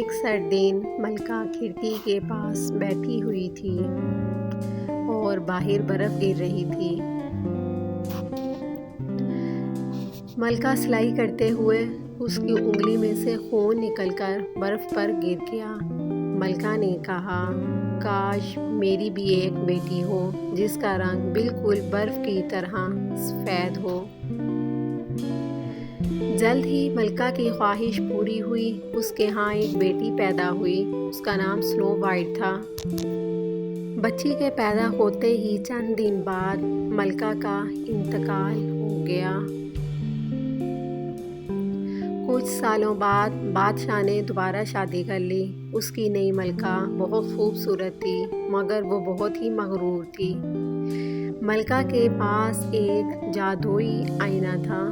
ایک سردین ملکہ کھڑکی کے پاس بیٹھی ہوئی تھی اور باہر برف گر رہی تھی۔ ملکہ سلائی کرتے ہوئے اس کی انگلی میں سے خون نکل کر برف پر گر گیا۔ ملکہ نے کہا، کاش میری بھی ایک بیٹی ہو جس کا رنگ بالکل برف کی طرح سفید ہو۔ جلد ہی ملکہ کی خواہش پوری ہوئی۔ اس کے ہاں ایک بیٹی پیدا ہوئی۔ اس کا نام سنو وائٹ تھا۔ بچی کے پیدا ہوتے ہی چند دن بعد ملکہ کا انتقال ہو گیا۔ کچھ سالوں بعد بادشاہ نے دوبارہ شادی کر لی۔ اس کی نئی ملکہ بہت خوبصورت تھی مگر وہ بہت ہی مغرور تھی۔ ملکہ کے پاس ایک جادوئی آئینہ تھا۔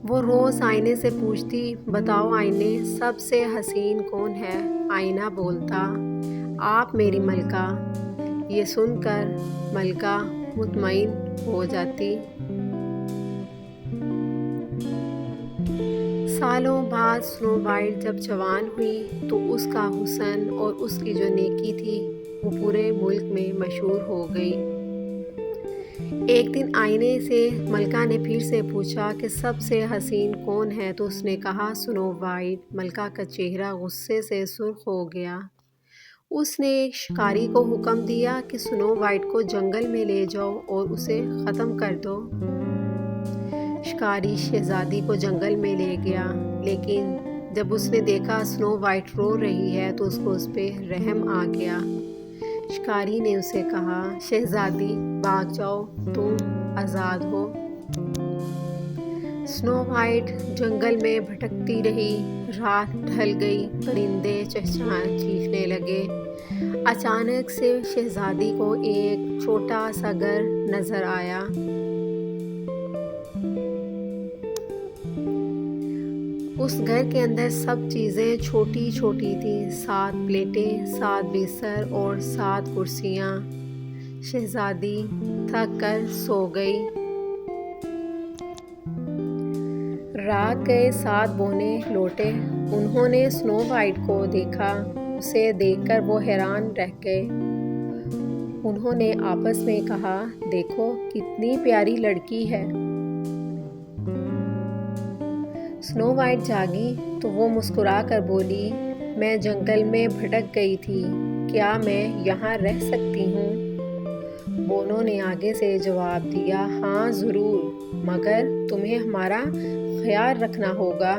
وہ روز آئینے سے پوچھتی، بتاؤ آئینے، سب سے حسین کون ہے؟ آئینہ بولتا، آپ میری ملکہ۔ یہ سن کر ملکہ مطمئن ہو جاتی۔ سالوں بعد سنو وائٹ جب جوان ہوئی تو اس کا حسن اور اس کی جو نیکی تھی وہ پورے ملک میں مشہور ہو گئی۔ ایک دن آئینے سے ملکہ نے پھر سے پوچھا کہ سب سے حسین کون ہے تو اس نے کہا سنو وائٹ۔ ملکہ کا چہرہ غصے سے سرخ ہو گیا۔ اس نے ایک شکاری کو حکم دیا کہ سنو وائٹ کو جنگل میں لے جاؤ اور اسے ختم کر دو۔ شکاری شہزادی کو جنگل میں لے گیا، لیکن جب اس نے دیکھا سنو وائٹ رو رہی ہے تو اس کو اس پہ رحم آ گیا۔ شکاری نے اسے کہا، شہزادی بھاگ جاؤ، تم آزاد ہو۔ سنو وائٹ جنگل میں بھٹکتی رہی۔ رات ڈھل گئی، پرندے چیخنے لگے۔ اچانک سے شہزادی کو ایک چھوٹا سا گھر نظر آیا۔ اس گھر کے اندر سب چیزیں چھوٹی چھوٹی تھیں، 7 پلیٹیں، 7 بستر اور 7 کرسیاں۔ شہزادی تھک کر سو گئی۔ رات گئے 7 بونے لوٹے۔ انہوں نے سنو وائٹ کو دیکھا۔ اسے دیکھ کر وہ حیران رہ گئے۔ انہوں نے آپس میں کہا، دیکھو کتنی پیاری لڑکی ہے۔ سنو وائٹ جاگی تو وہ مسکرا کر بولی، میں جنگل میں بھٹک گئی تھی، کیا میں یہاں رہ سکتی ہوں؟ بونوں نے آگے سے جواب دیا، ہاں ضرور، مگر تمہیں ہمارا خیال رکھنا ہوگا۔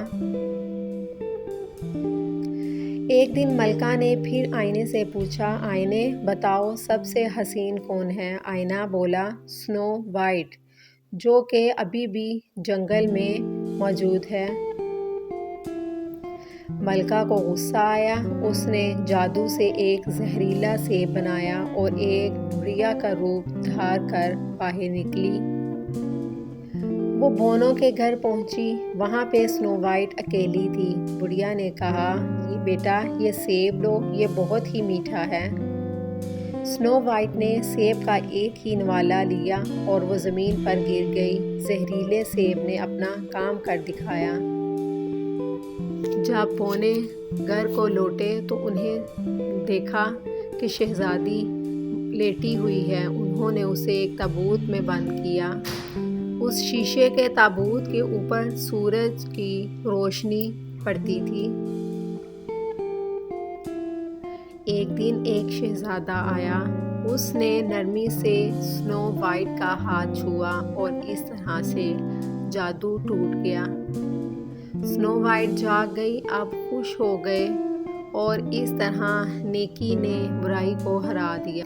ایک دن ملکہ نے پھر آئینے سے پوچھا، آئینے بتاؤ سب سے حسین کون ہے؟ آئینہ بولا، سنو وائٹ، جو کہ ابھی بھی جنگل میں موجود ہے۔ ملکہ کو غصہ آیا۔ اس نے جادو سے ایک زہریلا سیب بنایا اور ایک بڑھیا کا روپ دھار کر باہر نکلی۔ وہ بونوں کے گھر پہنچی۔ وہاں پہ سنو وائٹ اکیلی تھی۔ بڑھیا نے کہا، بیٹا یہ سیب لو، یہ بہت ہی میٹھا ہے۔ سنو وائٹ نے سیب کا ایک ہی نوالا لیا اور وہ زمین پر گر گئی۔ زہریلے سیب نے اپنا کام کر دکھایا۔ جب بونے گھر کو لوٹے تو انہیں دیکھا کہ شہزادی لیٹی ہوئی ہے۔ انہوں نے اسے ایک تابوت میں بند کیا۔ اس شیشے کے تابوت کے اوپر سورج کی روشنی پڑتی تھی۔ ایک دن ایک شہزادہ آیا۔ اس نے نرمی سے سنو وائٹ کا ہاتھ چھوا اور اس طرح سے جادو ٹوٹ گیا۔ سنو وائٹ جاگ گئی، اب خوش ہو گئے اور اس طرح نیکی نے برائی کو ہرا دیا۔